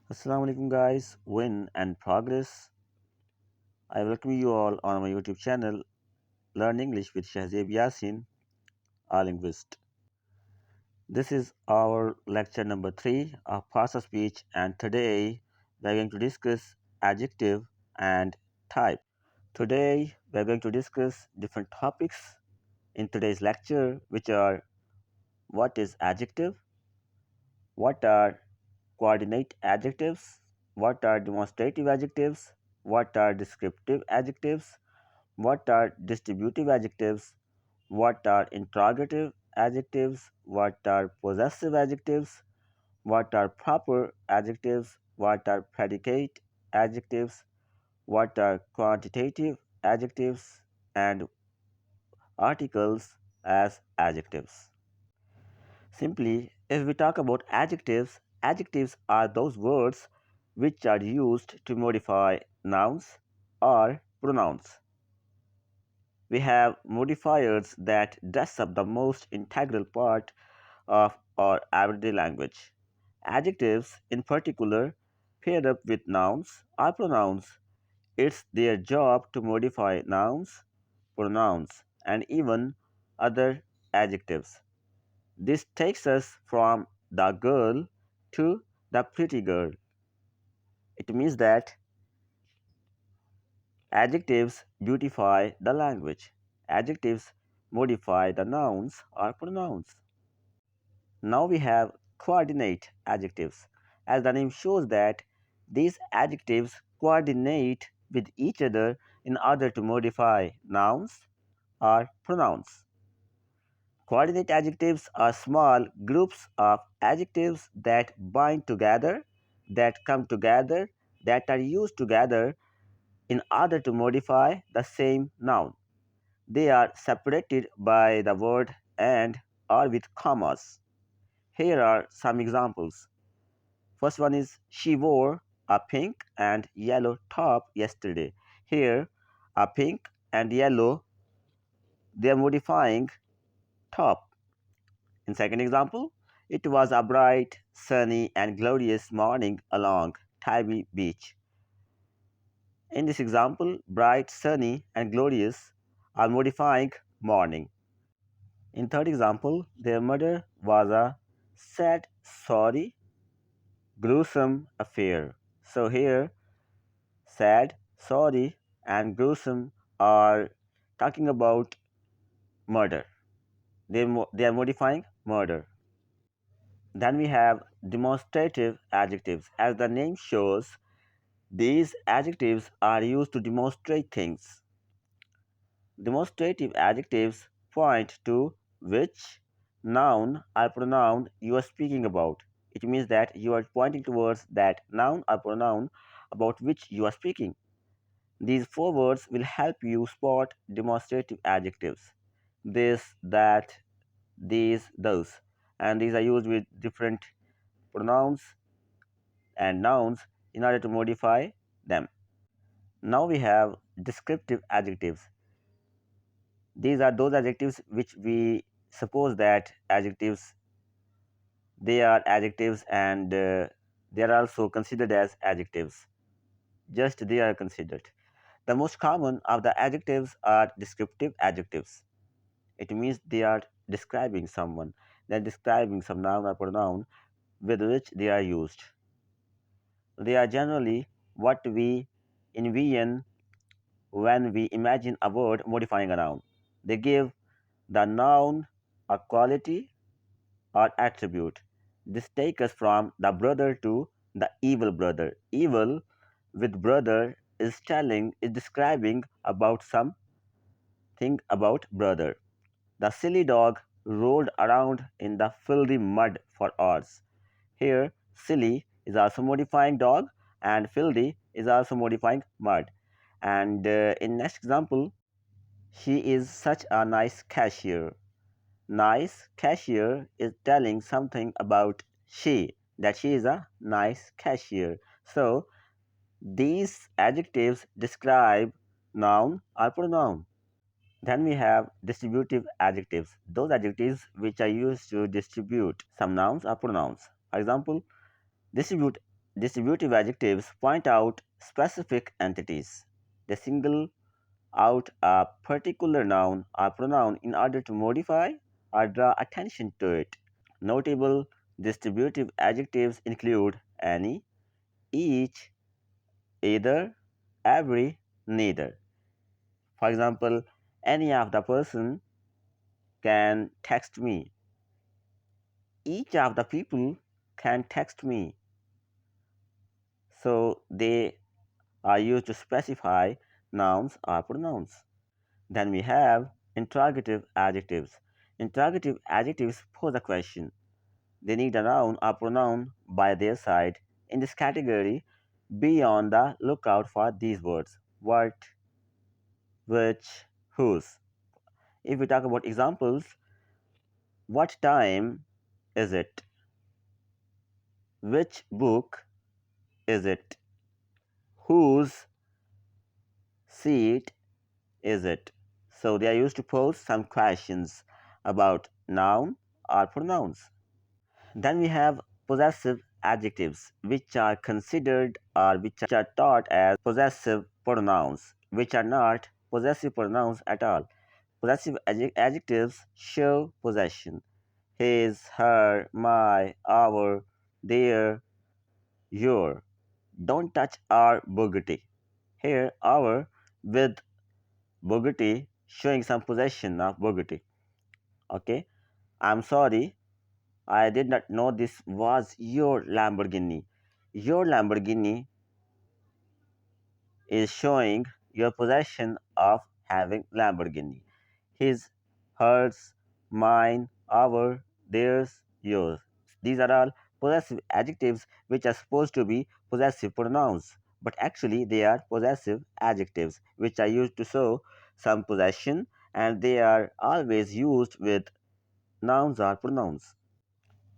Assalamu alaikum guys, win and progress. I welcome you all on my YouTube channel Learn English with Shehzaib Yasin Linguist. This is our lecture number 3 of parts of speech, and today we are going to discuss adjective and type. Today we are going to discuss different topics in today's lecture, which are what is adjective, what are coordinate adjectives, what are demonstrative adjectives, what are descriptive adjectives, what are distributive adjectives, what are interrogative adjectives, what are possessive adjectives, what are proper adjectives, what are predicate adjectives, what are quantitative adjectives, and articles as adjectives. Simply, if we talk about adjectives, adjectives are those words which are used to modify nouns or pronouns. We have modifiers that dress up the most integral part of our everyday language. Adjectives, in particular, paired up with nouns or pronouns, it's their job to modify nouns, pronouns, and even other adjectives. This takes us from the girl to the pretty girl. It means that adjectives beautify the language. Adjectives modify the nouns or pronouns. Now we have coordinate adjectives. As the name shows that these adjectives coordinate with each other in order to modify nouns or pronouns. Coordinate adjectives are small groups of adjectives that bind together, that come together, that are used together in order to modify the same noun. They are separated by the word and or with commas. Here are some examples. First one is she wore a pink and yellow top yesterday. Here, a pink and yellow, they are modifying top. In second example, it was a bright, sunny and glorious morning along Tybee Beach. In this example, bright, sunny and glorious are modifying morning. In third example, their murder was a sad, sorry, gruesome affair. So here, sad, sorry, and gruesome are talking about murder. They are modifying murder. Then we have demonstrative adjectives. As the name shows, these adjectives are used to demonstrate things. Demonstrative adjectives point to which noun or pronoun you are speaking about. It means that you are pointing towards that noun or pronoun about which you are speaking. These four words will help you spot demonstrative adjectives. This, that, these, those. And these are used with different pronouns and nouns in order to modify them. Now we have descriptive adjectives. These are those adjectives which we suppose that adjectives, they are adjectives and they are also considered as adjectives. Just they are considered. The most common of the adjectives are descriptive adjectives. It means they are describing someone. They are describing some noun or pronoun with which they are used. They are generally what we envision when we imagine a word modifying a noun. They give the noun a quality or attribute. This takes us from the brother to the evil brother. Evil with brother is describing about something about brother. The silly dog rolled around in the filthy mud for hours. Here, silly is also modifying dog and filthy is also modifying mud. And in next example, she is such a nice cashier. Nice cashier is telling something about she, that she is a nice cashier. So, these adjectives describe noun or pronoun. Then we have distributive adjectives, those adjectives which are used to distribute some nouns or pronouns. For example, distribute Distributive adjectives point out specific entities. They single out a particular noun or pronoun in order to modify or draw attention to it. Notable distributive adjectives include any, each, either, every, neither. For example, any of the person can text me. Each of the people can text me. So they are used to specify nouns or pronouns. Then we have interrogative adjectives. Interrogative adjectives pose a question. They need a noun or pronoun by their side. In this category, be on the lookout for these words: what, which, whose. If we talk about examples, what time is it? Which book is it? Whose seat is it? So they are used to pose some questions about noun or pronouns. Then we have possessive adjectives, which are considered or which are taught as possessive pronouns, which are not possessive pronouns at all. Possessive adjectives show possession: his, her, my, our, their, your. Don't touch our booty. Here, our with booty showing some possession of booty. Okay, I'm sorry, I did not know this was your Lamborghini. Your Lamborghini is showing your possession of having Lamborghini. His, hers, mine, our, theirs, yours. These are all possessive adjectives which are supposed to be possessive pronouns, but actually they are possessive adjectives which are used to show some possession, and they are always used with nouns or pronouns.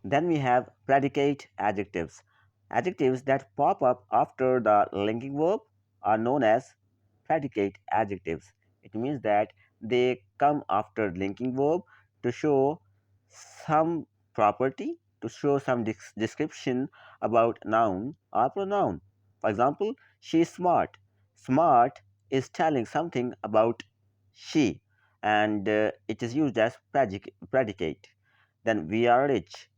Then we have predicate adjectives. Adjectives that pop up after the linking verb are known as predicate adjectives. It means that they come after linking verb to show some property, to show some description about noun or pronoun. For example, she is smart. Smart is telling something about she, and it is used as predicate. Then we are rich.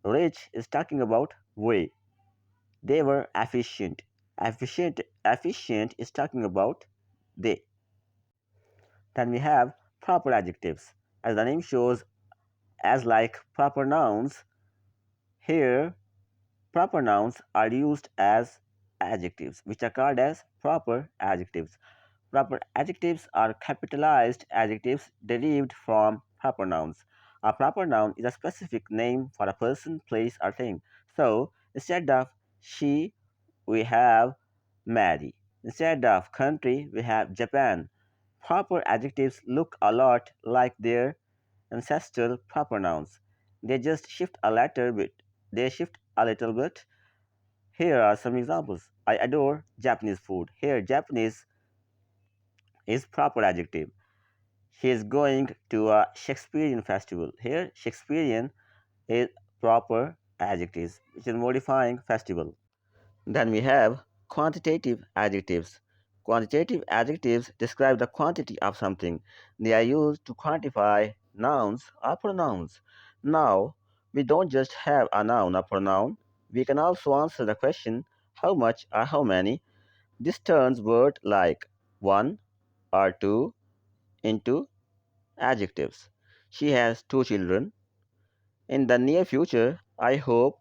Rich is talking about we. They were efficient. Efficient is talking about they. Then we have proper adjectives. As the name shows, as like proper nouns, here proper nouns are used as adjectives, which are called as proper adjectives. Proper adjectives are capitalized adjectives derived from proper nouns. A proper noun is a specific name for a person, place, or thing. So instead of she, we have Mary. Instead of country, we have Japan. Proper adjectives look a lot like their ancestral proper nouns. They just shift a little bit. They shift a little bit. Here are some examples. I adore Japanese food. Here, Japanese is proper adjective. He is going to a Shakespearean festival. Here, Shakespearean is proper adjectives, which is modifying festival. Then we have quantitative adjectives. Quantitative adjectives describe the quantity of something. They are used to quantify nouns or pronouns. Now, we don't just have a noun or pronoun, we can also answer the question how much or how many. This turns words like one or two into adjectives. She has two children. In the near future, I hope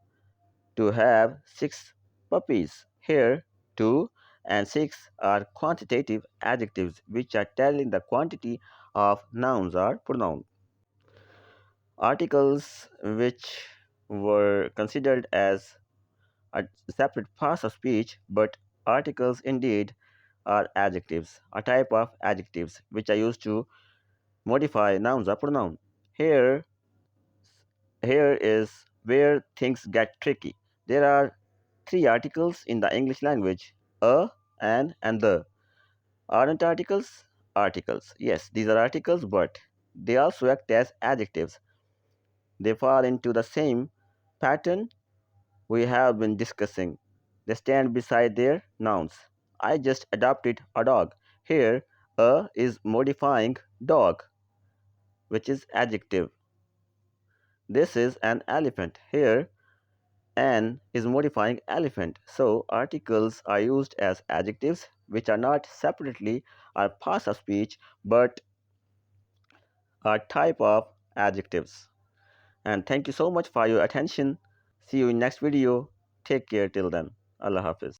to have six puppies. Here, two and six are quantitative adjectives which are telling the quantity of nouns or pronouns. Articles, which were considered as a separate parts of speech, but articles indeed are adjectives, a type of adjectives which are used to modify nouns or pronoun. Here, here is where things get tricky. There are three articles in the English language: a, an, and the. Aren't articles? Articles. Yes, these are articles, but they also act as adjectives. They fall into the same pattern we have been discussing. They stand beside their nouns. I just adopted a dog. Here, a is modifying dog, which is adjective. This is an elephant. Here, an is modifying elephant. So, articles are used as adjectives, which are not separately or parts of speech, but are type of adjectives. And thank you so much for your attention. See you in next video. Take care till then. Allah Hafiz.